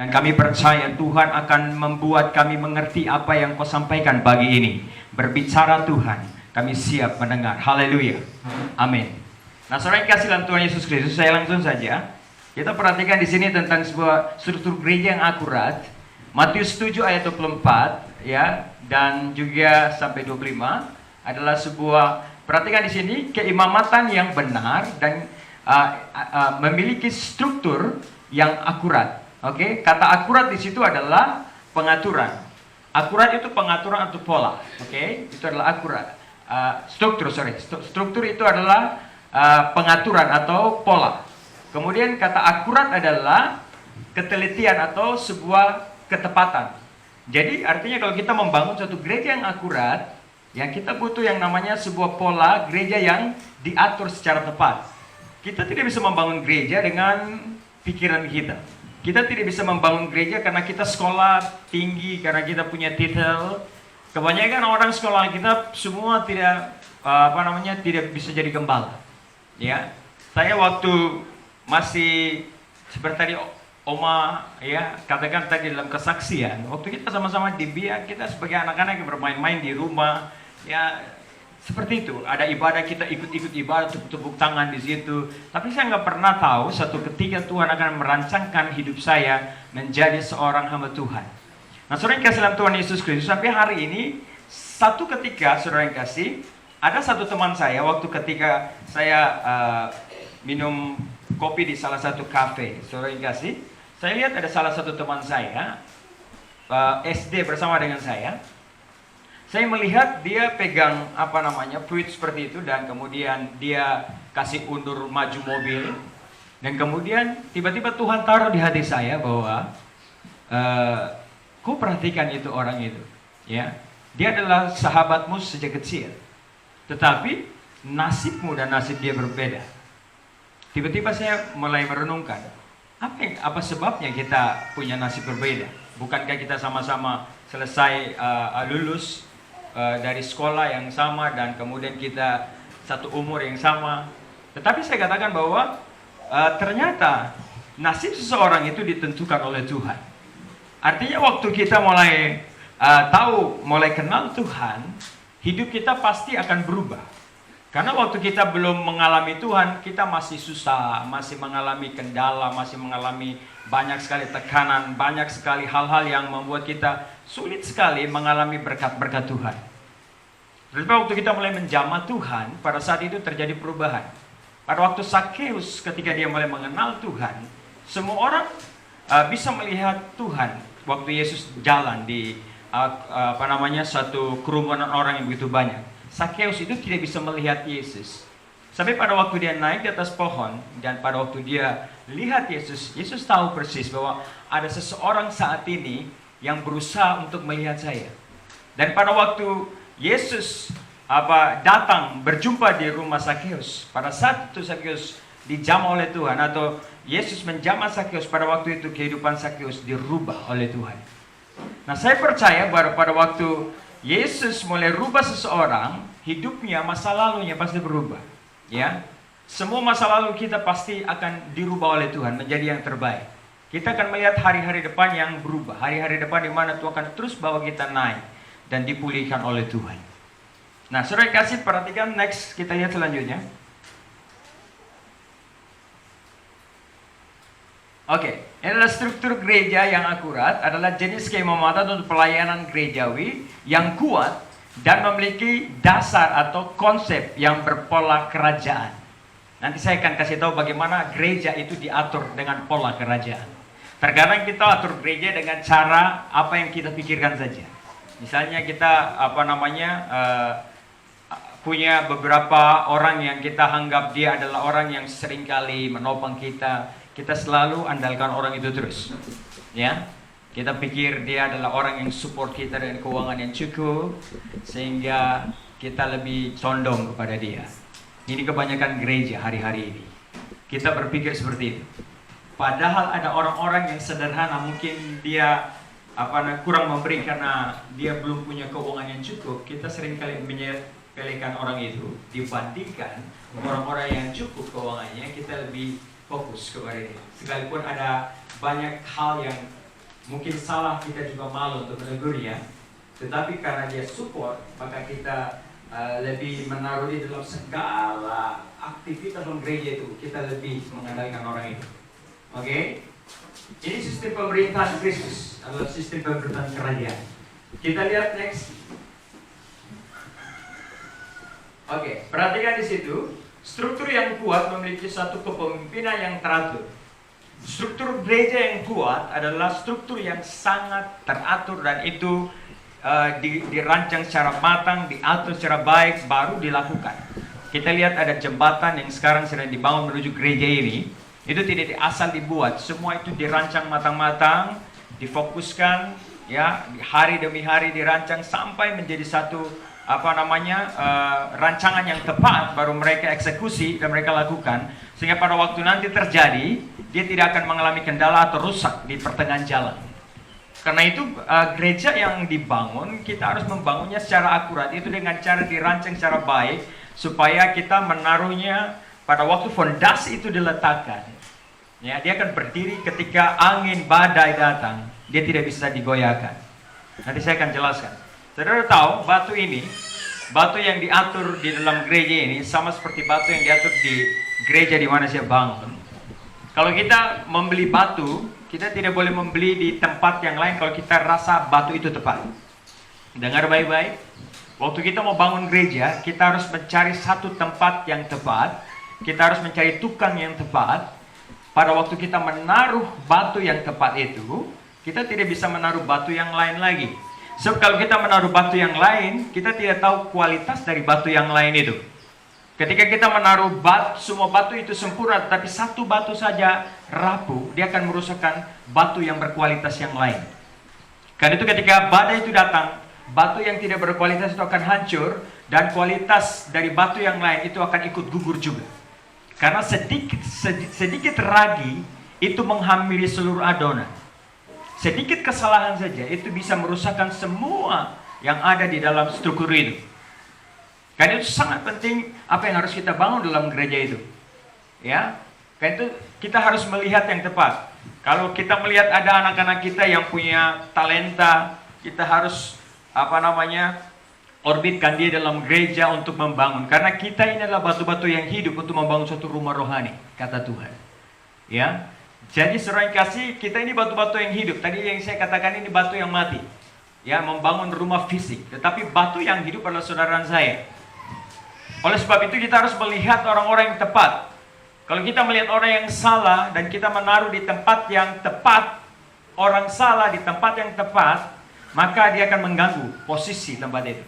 Dan kami percaya Tuhan akan membuat kami mengerti apa yang kau sampaikan pagi ini. Berbicara Tuhan, kami siap mendengar. Haleluya. Amin. Nah, saudara yang kasih dalam Tuhan Yesus Kristus, saya langsung saja. Kita perhatikan di sini tentang sebuah struktur gereja yang akurat. Matius 7 ayat 24 ya, dan juga sampai 25 adalah sebuah, perhatikan di sini, keimamatan yang benar dan memiliki struktur yang akurat. Oke, kata akurat di situ adalah pengaturan. Akurat itu pengaturan atau pola. Oke, itu adalah akurat. Struktur itu adalah pengaturan atau pola. Kemudian kata akurat adalah ketelitian atau sebuah ketepatan. Jadi artinya kalau kita membangun suatu gereja yang akurat, ya kita butuh yang namanya sebuah pola gereja yang diatur secara tepat. Kita tidak bisa membangun gereja dengan pikiran kita. Kita tidak bisa membangun gereja karena kita sekolah tinggi, karena kita punya titel. Kebanyakan orang sekolah kita semua tidak tidak bisa jadi gembala. Ya, saya waktu masih seperti tadi Oma ya katakan tadi dalam kesaksian, waktu kita sama-sama di BIA, kita sebagai anak-anak yang bermain-main di rumah, ya seperti itu. Ada ibadah, kita ikut-ikut ibadah, tepuk-tepuk tangan di situ. Tapi saya nggak pernah tahu satu ketika Tuhan akan merancangkan hidup saya menjadi seorang hamba Tuhan. Nah, saudara yang kasih dalam Tuhan Yesus Kristus, sampai hari ini satu ketika saudara yang kasih, ada satu teman saya waktu ketika saya minum kopi di salah satu kafe, saudara yang kasih, saya lihat ada salah satu teman saya SD bersama dengan saya. Saya melihat dia pegang fruit seperti itu, dan kemudian dia kasih undur maju mobil, dan kemudian tiba-tiba Tuhan taruh di hati saya bahwa kau perhatikan itu orang itu, ya, dia adalah sahabatmu sejak kecil, tetapi nasibmu dan nasib dia berbeda. Tiba-tiba saya mulai merenungkan, apa sebabnya kita punya nasib berbeda? Bukankah kita sama-sama selesai lulus dari sekolah yang sama, dan kemudian kita satu umur yang sama? Tetapi saya katakan bahwa ternyata nasib seseorang itu ditentukan oleh Tuhan. Artinya waktu kita mulai mulai kenal Tuhan, hidup kita pasti akan berubah. Karena waktu kita belum mengalami Tuhan, kita masih susah, masih mengalami kendala, masih mengalami banyak sekali tekanan, banyak sekali hal-hal yang membuat kita sulit sekali mengalami berkat-berkat Tuhan. Tapi waktu kita mulai menjamah Tuhan, pada saat itu terjadi perubahan. Pada waktu Zakheus ketika dia mulai mengenal Tuhan, semua orang bisa melihat Tuhan waktu Yesus jalan di satu kerumunan orang yang begitu banyak. Zakheus itu tidak bisa melihat Yesus. Sampai pada waktu dia naik di atas pohon, dan pada waktu dia lihat Yesus, Yesus tahu persis bahwa ada seseorang saat ini yang berusaha untuk melihat saya. Dan pada waktu Yesus datang berjumpa di rumah Zakheus, pada saat itu Zakheus dijamah oleh Tuhan, atau Yesus menjamah Zakheus, pada waktu itu kehidupan Zakheus dirubah oleh Tuhan. Nah, saya percaya bahwa pada waktu Yesus mulai rubah seseorang, hidupnya, masa lalunya pasti berubah. Ya, semua masa lalu kita pasti akan dirubah oleh Tuhan menjadi yang terbaik. Kita akan melihat hari-hari depan yang berubah, hari-hari depan di mana Tuhan akan terus bawa kita naik dan dipulihkan oleh Tuhan. Nah, saudara kasih perhatikan, next kita lihat selanjutnya. Oke, ini adalah struktur gereja yang akurat, adalah jenis keimamatan untuk pelayanan gerejawi yang kuat dan memiliki dasar atau konsep yang berpola kerajaan. Nanti saya akan kasih tahu bagaimana gereja itu diatur dengan pola kerajaan. Terkadang kita atur gereja dengan cara apa yang kita pikirkan saja. Misalnya kita punya beberapa orang yang kita anggap dia adalah orang yang seringkali menopang kita. Kita selalu andalkan orang itu terus, ya. Kita pikir dia adalah orang yang support kita dengan keuangan yang cukup, sehingga kita lebih condong kepada dia. Ini kebanyakan gereja hari-hari ini. Kita berpikir seperti itu. Padahal ada orang-orang yang sederhana, mungkin dia kurang memberi karena dia belum punya keuangan yang cukup. Kita seringkali menyepelekan orang itu dibandingkan orang-orang yang cukup keuangannya. Kita lebih fokus kepada dia. Sekalipun ada banyak hal yang mungkin salah kita juga malu untuk menegurnya. Tetapi karena dia support, maka kita lebih menaruh di dalam segala aktivitas dalam gereja itu. Kita lebih mengandalkan orang itu. Oke? Ini sistem pemerintahan Kristus adalah sistem pemerintahan kerajaan. Kita lihat next. Oke, perhatikan di situ. Struktur yang kuat memiliki satu kepemimpinan yang teratur. Struktur gereja yang kuat adalah struktur yang sangat teratur dan itu dirancang secara matang, diatur secara baik, baru dilakukan. Kita lihat ada jembatan yang sekarang sedang dibangun menuju gereja ini. Itu tidak asal dibuat, semua itu dirancang matang-matang, difokuskan, ya, hari demi hari dirancang sampai menjadi satu rancangan yang tepat, baru mereka eksekusi dan mereka lakukan, sehingga pada waktu nanti terjadi, dia tidak akan mengalami kendala atau rusak di pertengahan jalan. Karena itu gereja yang dibangun, kita harus membangunnya secara akurat, itu dengan cara dirancang secara baik, supaya kita menaruhnya pada waktu fondasi itu diletakkan. Ya, dia akan berdiri ketika angin badai datang, dia tidak bisa digoyahkan. Nanti saya akan jelaskan. Saudara tahu, batu ini, batu yang diatur di dalam gereja ini sama seperti batu yang diatur di gereja di mana saya bangun. Kalau kita membeli batu, kita tidak boleh membeli di tempat yang lain kalau kita rasa batu itu tepat. Dengar baik-baik. Waktu kita mau bangun gereja, kita harus mencari satu tempat yang tepat. Kita harus mencari tukang yang tepat. Pada waktu kita menaruh batu yang tepat itu, kita tidak bisa menaruh batu yang lain lagi. Sebab kalau kita menaruh batu yang lain, kita tidak tahu kualitas dari batu yang lain itu. Ketika kita menaruh semua batu itu sempurna, tapi satu batu saja rapuh, dia akan merusakkan batu yang berkualitas yang lain. Karena itu ketika badai itu datang, batu yang tidak berkualitas itu akan hancur, dan kualitas dari batu yang lain itu akan ikut gugur juga. Karena sedikit ragi itu menghampiri seluruh adonan. Sedikit kesalahan saja itu bisa merusakkan semua yang ada di dalam struktur itu. Karena itu sangat penting apa yang harus kita bangun dalam gereja itu. Ya, karena itu kita harus melihat yang tepat. Kalau kita melihat ada anak-anak kita yang punya talenta, kita harus orbitkan dia dalam gereja untuk membangun. Karena kita ini adalah batu-batu yang hidup untuk membangun suatu rumah rohani, kata Tuhan. Ya, jadi saudara yang kasih, kita ini batu-batu yang hidup. Tadi yang saya katakan ini batu yang mati. Ya, membangun rumah fisik. Tetapi batu yang hidup adalah saudara saya. Oleh sebab itu kita harus melihat orang-orang yang tepat. Kalau kita melihat orang yang salah dan kita menaruh di tempat yang tepat, orang salah di tempat yang tepat, maka dia akan mengganggu posisi tempat itu.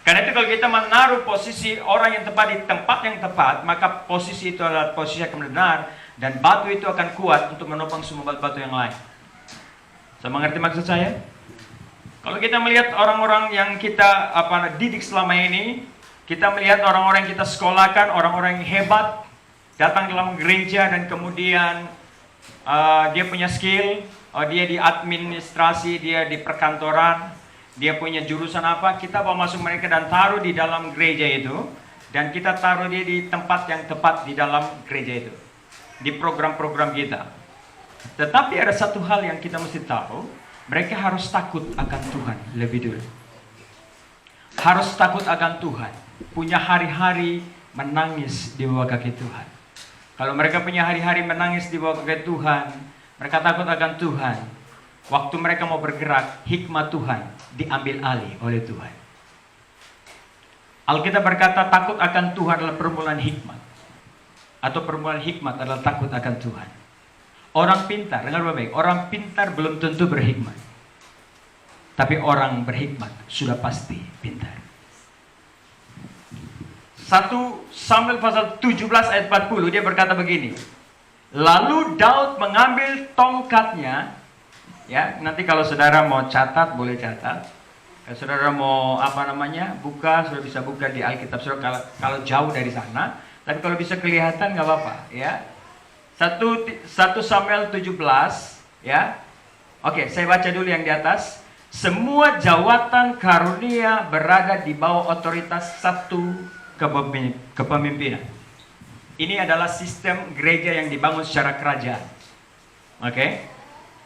Karena itu kalau kita menaruh posisi orang yang tepat di tempat yang tepat, maka posisi itu adalah posisi yang benar, dan batu itu akan kuat untuk menopang semua batu-batu yang lain. Saya mengerti maksud saya? Kalau kita melihat orang-orang yang kita didik selama ini, kita melihat orang-orang yang kita sekolahkan, orang-orang yang hebat, datang dalam gereja dan kemudian dia punya skill, dia di administrasi, dia di perkantoran, dia punya jurusan apa, kita bawa masuk mereka dan taruh di dalam gereja itu, dan kita taruh dia di tempat yang tepat di dalam gereja itu, di program-program kita. Tetapi ada satu hal yang kita mesti tahu, mereka harus takut akan Tuhan lebih dulu. Harus takut akan Tuhan, punya hari-hari menangis di bawah kaki Tuhan. Kalau mereka punya hari-hari menangis di bawah kaki Tuhan, mereka takut akan Tuhan. Waktu mereka mau bergerak, hikmat Tuhan diambil alih oleh Tuhan. Alkitab berkata takut akan Tuhan adalah permulaan hikmat. Atau permulaan hikmat adalah takut akan Tuhan. Orang pintar, dengar baik-baik, orang pintar belum tentu berhikmat. Tapi orang berhikmat sudah pasti pintar. 1 Samuel pasal 17 ayat 40, dia berkata begini. Lalu Daud mengambil tongkatnya. Ya, nanti kalau saudara mau catat, boleh catat. Kalau saudara mau buka, saudara bisa buka di Alkitab saudara kalau jauh dari sana. Tapi kalau bisa kelihatan nggak apa-apa, ya. 1 Samuel 17, ya. Oke, saya baca dulu yang di atas. Semua jawatan karunia berada di bawah otoritas satu kepemimpinan. Ini adalah sistem gereja yang dibangun secara kerajaan. Oke.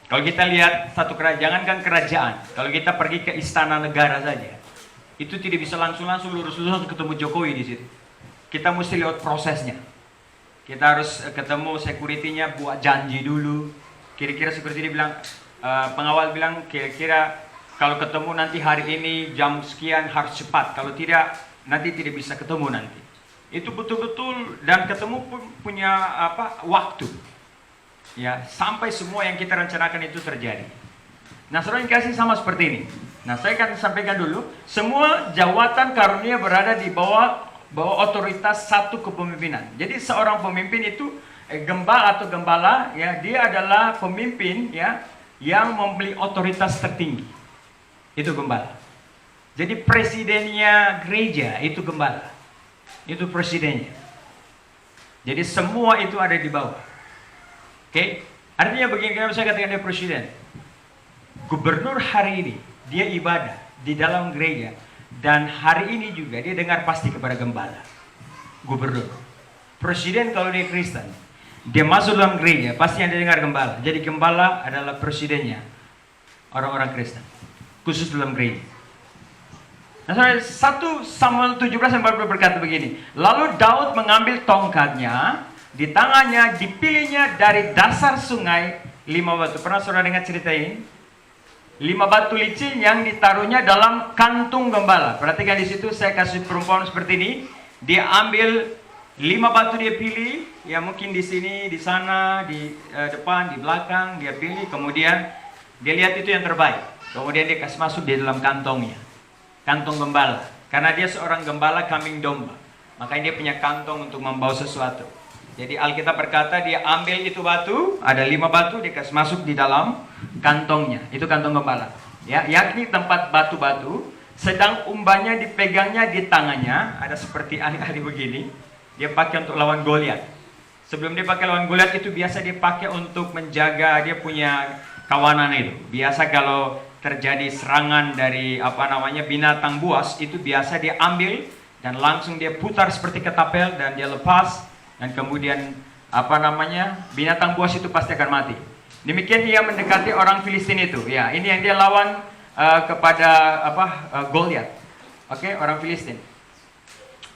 Kalau kita lihat satu kerajaan, kan kerajaan. Kalau kita pergi ke istana negara saja, itu tidak bisa langsung lurus-lurus ketemu Jokowi di situ. Kita mesti lewat prosesnya. Kita harus ketemu security-nya, buat janji dulu. Kira-kira security bilang, pengawal bilang, kira-kira kalau ketemu nanti hari ini jam sekian harus cepat. Kalau tidak, nanti tidak bisa ketemu nanti. Itu betul-betul, dan ketemu pun punya waktu. Ya, sampai semua yang kita rencanakan itu terjadi. Nah, saudara yang kasih sama seperti ini. Nah, saya akan sampaikan dulu, semua jawatan karunia berada di bawah otoritas satu kepemimpinan. Jadi seorang pemimpin itu gembala atau gembala, ya, dia adalah pemimpin, ya, yang memiliki otoritas tertinggi. Itu gembala. Jadi presidennya gereja itu gembala. Itu presidennya. Jadi semua itu ada di bawah. Oke, artinya begini, kenapa saya katakan dia presiden? Gubernur hari ini, dia ibadah di dalam gereja. Dan hari ini juga dia dengar pasti kepada gembala. Gubernur. Presiden kalau dia Kristen, dia masuk dalam gereja, pasti yang dia dengar gembala. Jadi gembala adalah presidennya orang-orang Kristen. Khusus dalam gereja. Nah, 1 Samuel 17 berkata begini. Lalu Daud mengambil tongkatnya, di tangannya dipilihnya dari dasar sungai 5 batu. Pernah saudara dengar cerita ini? 5 batu licin yang ditaruhnya dalam kantung gembala. Perhatikan di situ saya kasih perumpamaan seperti ini. Dia ambil 5 batu, dia pilih, ya mungkin di sini, di sana, di depan, di belakang, dia pilih. Kemudian dia lihat itu yang terbaik. Kemudian dia kasih masuk di dalam kantongnya. Kantong gembala. Karena dia seorang gembala kambing domba. Makanya dia punya kantong untuk membawa sesuatu. Jadi Alkitab berkata dia ambil itu batu, ada 5 batu, dia kasih masuk di dalam kantongnya. Itu kantong gembala. Ya, yakni tempat batu-batu, sedang umbannya dipegangnya di tangannya, ada seperti ahli-ahli begini. Dia pakai untuk lawan Goliat. Sebelum dia pakai lawan Goliat itu biasa dia pakai untuk menjaga dia punya kawanan itu. Biasa kalau terjadi serangan dari binatang buas, itu biasa dia ambil dan langsung dia putar seperti ketapel dan dia lepas. Dan kemudian binatang buas itu pasti akan mati. Demikian dia mendekati orang Filistin itu. Ya, ini yang dia lawan kepada Goliat. Oke, orang Filistin.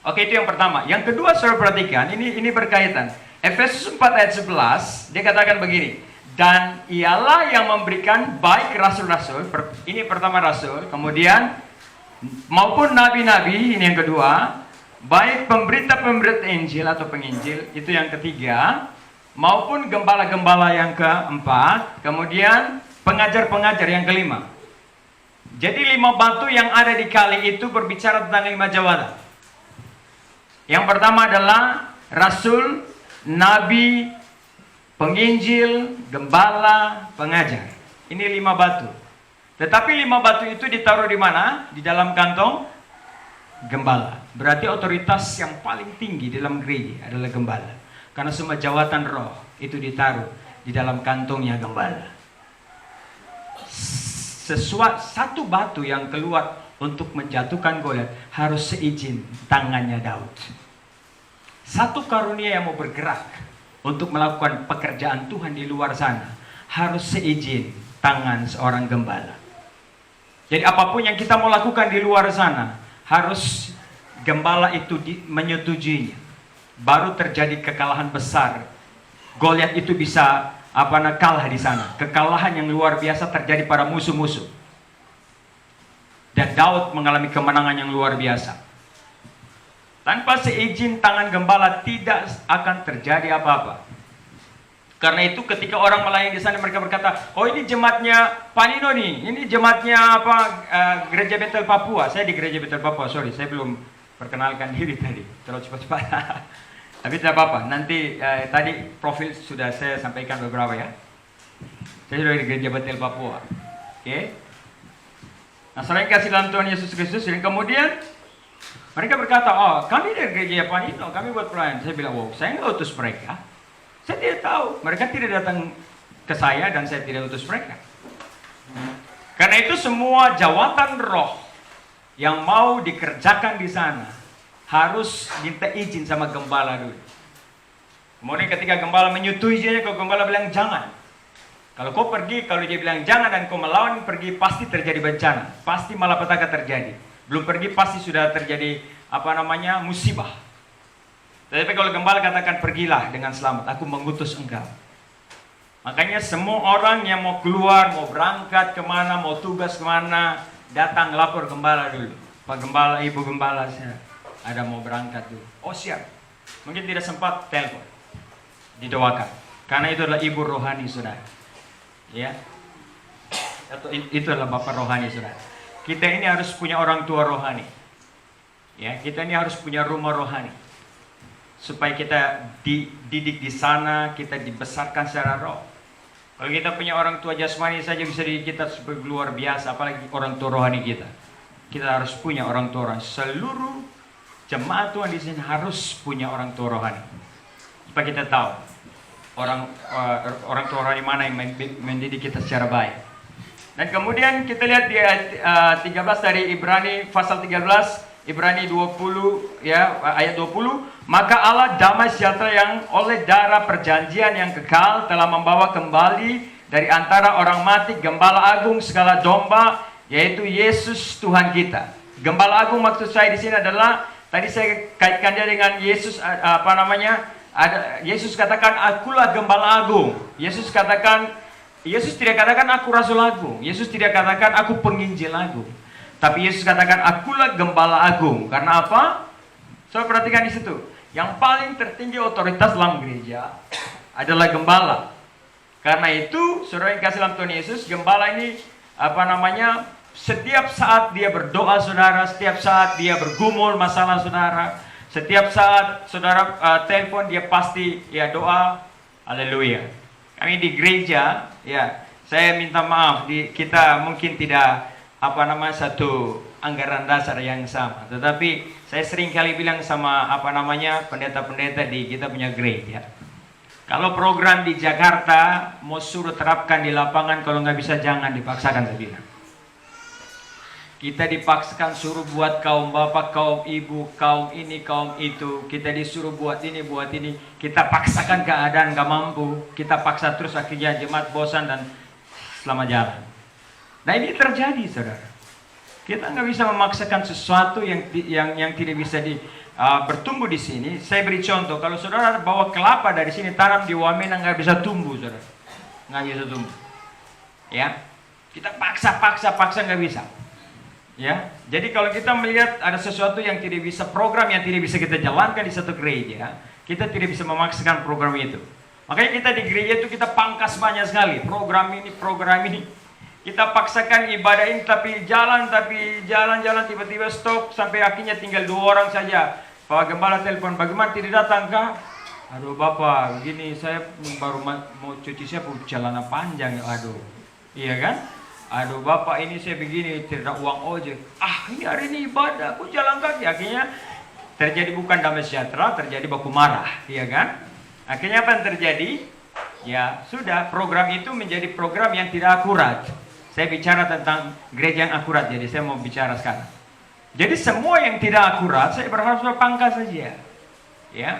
Oke, itu yang pertama. Yang kedua, saudara perhatikan, ini berkaitan. Efesus 4 ayat 11, dia katakan begini. Dan ialah yang memberikan baik rasul-rasul, ini pertama rasul, kemudian maupun nabi-nabi, ini yang kedua, baik pemberita-pemberita Injil atau penginjil, itu yang ketiga, maupun gembala-gembala yang keempat, kemudian pengajar-pengajar yang kelima. Jadi 5 batu yang ada di kali itu berbicara tentang 5 jawatan. Yang pertama adalah rasul, nabi, penginjil, gembala, pengajar. Ini 5 batu. Tetapi 5 batu itu ditaruh di mana? Di dalam kantong gembala. Berarti otoritas yang paling tinggi dalam gereja adalah gembala. Karena semua jawatan roh itu ditaruh di dalam kantongnya gembala. Satu batu yang keluar untuk menjatuhkan Goliat harus seizin tangannya Daud. Satu karunia yang mau bergerak untuk melakukan pekerjaan Tuhan di luar sana harus seizin tangan seorang gembala. Jadi apapun yang kita mau lakukan di luar sana harus gembala itu menyetujuinya. Baru terjadi kekalahan besar. Goliat itu bisa kalah di sana. Kekalahan yang luar biasa terjadi pada musuh-musuh. Dan Daud mengalami kemenangan yang luar biasa. Tanpa seizin tangan gembala tidak akan terjadi apa-apa. Karena itu ketika orang melayani di sana mereka berkata, oh ini jemaatnya Panino nih, ini jemaatnya Gereja Betel Papua. Saya di Gereja Betel Papua, sorry, saya belum perkenalkan diri tadi, terlalu cepat-cepat. Tapi tidak apa-apa, nanti tadi profil sudah saya sampaikan beberapa ya. Saya sudah di Gereja Betel Papua. Oke. Nah, selain kasih dalam Tuhan Yesus Kristus, dan kemudian mereka berkata, oh kami dari Gereja Panino, kami buat pelayanan. Saya bilang, wow, saya nggak utus mereka. Saya tidak tahu, mereka tidak datang ke saya dan saya tidak utus mereka. Karena itu semua jawatan roh yang mau dikerjakan di sana harus minta izin sama gembala dulu. Kemudian ketika gembala menyetujuinya, kalau gembala bilang jangan, Kalau kau pergi, kalau dia bilang jangan dan kau melawan pergi, pasti terjadi bencana, pasti malapetaka terjadi. Belum pergi pasti sudah terjadi musibah. Tapi kalau gembala katakan pergilah dengan selamat, aku mengutus engkau. Makanya semua orang yang mau keluar, mau berangkat kemana, mau tugas kemana, datang lapor gembala dulu. Pak Gembala, Ibu Gembala, saya ada mau berangkat dulu. Oh siap. Mungkin tidak sempat telepon, didoakan. Karena itu adalah ibu rohani saudara. Ya, atau itu adalah bapak rohani saudara. Kita ini harus punya orang tua rohani. Ya, kita ini harus punya rumah rohani. Supaya kita dididik di sana, kita dibesarkan secara roh. Kalau kita punya orang tua jasmani saja bisa dididik kita sebagai luar biasa, apalagi orang tua rohani kita. Kita harus punya orang tua rohani. Seluruh jemaat Tuhan di sini harus punya orang tua rohani. Supaya kita tahu orang tua rohani mana yang mendidik kita secara baik. Dan kemudian kita lihat di ayat 13 dari Ibrani pasal 13, Ibrani 20 ya, ayat 20, maka Allah damai sejahtera yang oleh darah perjanjian yang kekal telah membawa kembali dari antara orang mati gembala agung segala domba, yaitu Yesus Tuhan kita. Gembala agung maksud saya di sini adalah, tadi saya kaitkan dia dengan Yesus Yesus katakan akulah gembala agung. Yesus tidak katakan aku rasul agung. Yesus tidak katakan aku penginjil agung. Tapi Yesus katakan akulah gembala agung. Karena apa? Saudara perhatikan di situ. Yang paling tertinggi otoritas dalam gereja adalah gembala. Karena itu, saudara yang kasih dalam Tuhan Yesus, gembala ini setiap saat dia berdoa saudara, setiap saat dia bergumul masalah saudara, setiap saat saudara telepon dia pasti ya doa. Haleluya. Kami di gereja ya, saya minta maaf kita mungkin tidak satu anggaran dasar yang sama, tetapi saya sering kali bilang sama pendeta-pendeta di kita punya gereja, kalau program di Jakarta mau suruh terapkan di lapangan, kalau nggak bisa jangan dipaksakan, saya bilang. Kita dipaksakan suruh buat kaum bapak, kaum ibu, kaum ini, kaum itu. Kita disuruh buat ini, buat ini. Kita paksakan keadaan gak mampu. Kita paksa terus, akhirnya jemaat bosan dan selama jalan. Nah ini terjadi saudara. Kita nggak bisa memaksakan sesuatu yang tidak bisa bertumbuh di sini. Saya beri contoh, kalau saudara bawa kelapa dari sini tanam di Wamena nggak bisa tumbuh saudara. Nggak bisa tumbuh. Ya, kita paksa nggak bisa. Ya, jadi kalau kita melihat ada sesuatu yang tidak bisa, program yang tidak bisa kita jalankan di satu gereja, kita tidak bisa memaksakan program itu. Makanya kita di gereja itu kita pangkas banyak sekali, program ini. Kita paksakan ibadah ini tapi jalan tiba-tiba stop sampai akhirnya tinggal 2 orang saja. Pak Gembala telepon, bagaimana tidak datang kah? Aduh Bapak, begini saya baru mau cuci, saya punya celana panjang, aduh. Iya kan? Aduh Bapak ini saya begini, tidak uang ojek. Ini hari ini ibadah, aku jalan kaki. Akhirnya terjadi bukan damai sejahtera, terjadi baku marah, iya kan? Akhirnya apa yang terjadi? Ya sudah, program itu menjadi program yang tidak akurat. Saya bicara tentang gereja yang akurat, jadi saya mau bicara sekarang. Jadi semua yang tidak akurat, saya berharap sudah pangkas saja. Ya,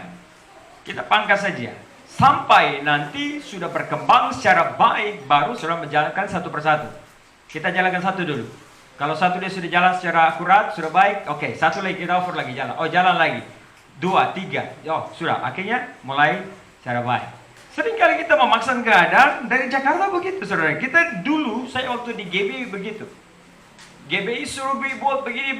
kita pangkas saja. Sampai nanti sudah berkembang secara baik, baru sudah menjalankan satu persatu. Kita jalankan satu dulu. Kalau satu dia sudah jalan secara akurat, sudah baik, oke. Satu lagi kita over lagi jalan. Oh jalan lagi. 2, 3. Oh sudah. Akhirnya mulai secara baik. Seringkali kita memaksakan keadaan dari Jakarta begitu, saudara. Kita dulu, saya waktu di GBI begitu. GBI suruh buat begini,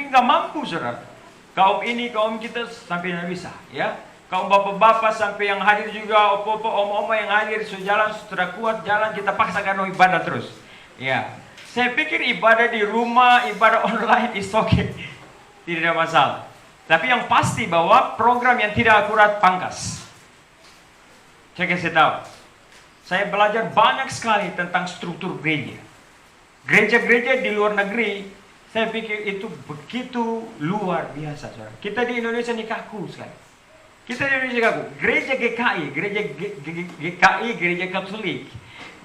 nggak mampu, saudara. Kaum ini, kaum kita sampai nggak bisa, ya. Kaum bapak-bapak sampai yang hadir juga, opo-opo, om-oma yang hadir sudah jalan, sudah kuat jalan, kita paksakan ibadah terus. Ya, saya pikir ibadah di rumah, ibadah online is okay. Tidak ada masalah. Tapi yang pasti bahwa program yang tidak akurat pangkas. Saya kasih tahu. Saya belajar banyak sekali tentang struktur gereja. Gereja-gereja di luar negeri, saya pikir itu begitu luar biasa, saudara. Kita di Indonesia ini kaku sekali. Kita di Indonesia kaku. Gereja GKI, gereja Katolik.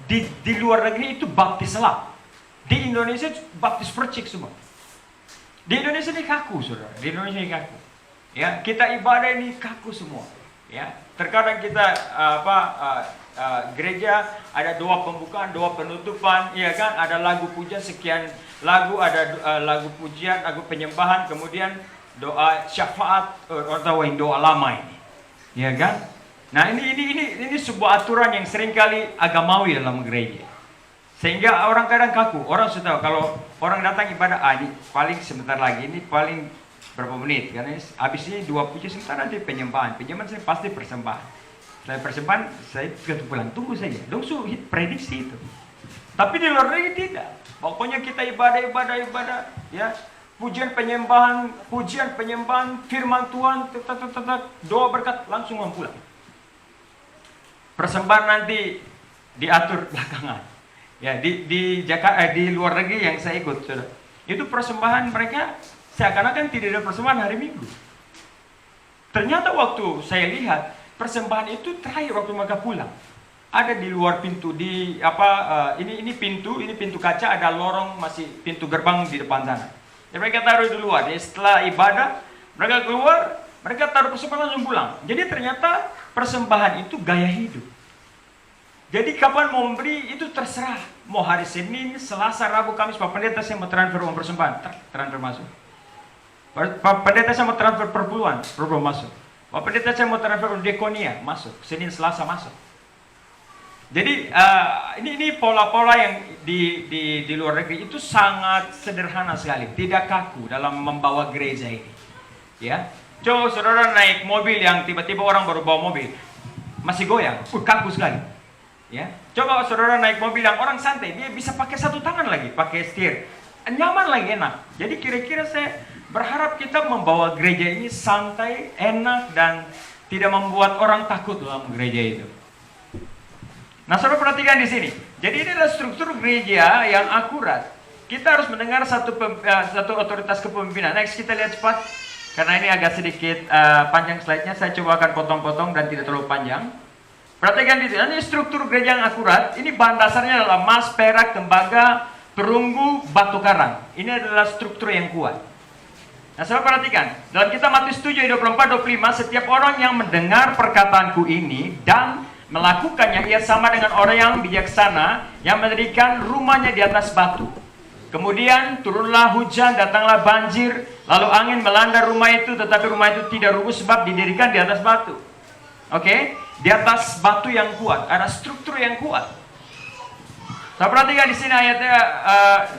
Di luar negeri itu baptis selap. Di Indonesia baptis percik semua. Di Indonesia ini kaku, saudara. Di Indonesia ini kaku. Ya, kita ibadah ini kaku semua. Ya, terkadang kita gereja ada doa pembukaan, doa penutupan, ya kan? Ada lagu pujian sekian lagu, ada lagu pujian, lagu penyembahan, kemudian doa syafaat atau doa lama ini, ya kan? Nah ini sebuah aturan yang seringkali agamawi dalam gereja, sehingga orang kadang kaku. Orang sudah tahu kalau orang datang ibadah, ini paling sebentar lagi, ini paling berapa menit, karena habis ini 2 pujian, sebentar nanti penyembahan saya pasti persembahan. Saya persembahan, saya pulang, tunggu saja. Dong prediksi itu. Tapi di luar negeri tidak. Pokoknya kita ibadah, ya. Pujian penyembahan, firman Tuhan, doa berkat, langsung pulang. Persembahan nanti diatur belakangan. Ya, di Jakarta, di luar negeri yang saya ikut, saudara. Itu persembahan mereka seakan-akan tidak ada persembahan hari Minggu. Ternyata waktu saya lihat persembahan itu terakhir waktu mereka pulang. Ada di luar pintu, di ini pintu kaca, ada lorong masih pintu gerbang di depan sana. Ya, mereka taruh di luar. Ya, setelah ibadah mereka keluar, mereka taruh persembahan langsung pulang. Jadi ternyata persembahan itu gaya hidup. Jadi kapan mau memberi itu terserah. Mau hari Senin, Selasa, Rabu, Kamis, Pak Pendeta saya mau transfer uang persembahan, transfer masuk. Pak Pendeta saya mau transfer perpuluhan masuk. Pak Pendeta saya mau transfer dekonia, masuk. Senin, Selasa masuk. Jadi ini pola-pola yang di luar negeri itu sangat sederhana sekali, tidak kaku dalam membawa gereja ini. Ya, coba saudara naik mobil yang tiba-tiba orang baru bawa mobil, masih goyang, kaku sekali. Ya, coba saudara naik mobil yang orang santai, dia bisa pakai satu tangan lagi, pakai setir, nyaman lagi, enak. Jadi kira-kira saya berharap kita membawa gereja ini santai, enak, dan tidak membuat orang takut dalam gereja itu. Nah, saudara perhatikan di sini. Jadi ini adalah struktur gereja yang akurat. Kita harus mendengar satu otoritas kepemimpinan. Next, kita lihat cepat. Karena ini agak sedikit panjang slide-nya, saya coba akan potong-potong dan tidak terlalu panjang. Perhatikan di sini. Ini struktur gereja yang akurat. Ini bahan dasarnya adalah emas, perak, tembaga, perunggu, batu karang. Ini adalah struktur yang kuat. Nah, saya perhatikan, dalam kitab Matius 7, 24-25, setiap orang yang mendengar perkataanku ini dan melakukannya, ia sama dengan orang yang bijaksana yang mendirikan rumahnya di atas batu. Kemudian turunlah hujan, datanglah banjir, lalu angin melanda rumah itu, tetapi rumah itu tidak rubuh sebab didirikan di atas batu. Oke? Di atas batu yang kuat, ada struktur yang kuat. Saya perhatikan di sini ayatnya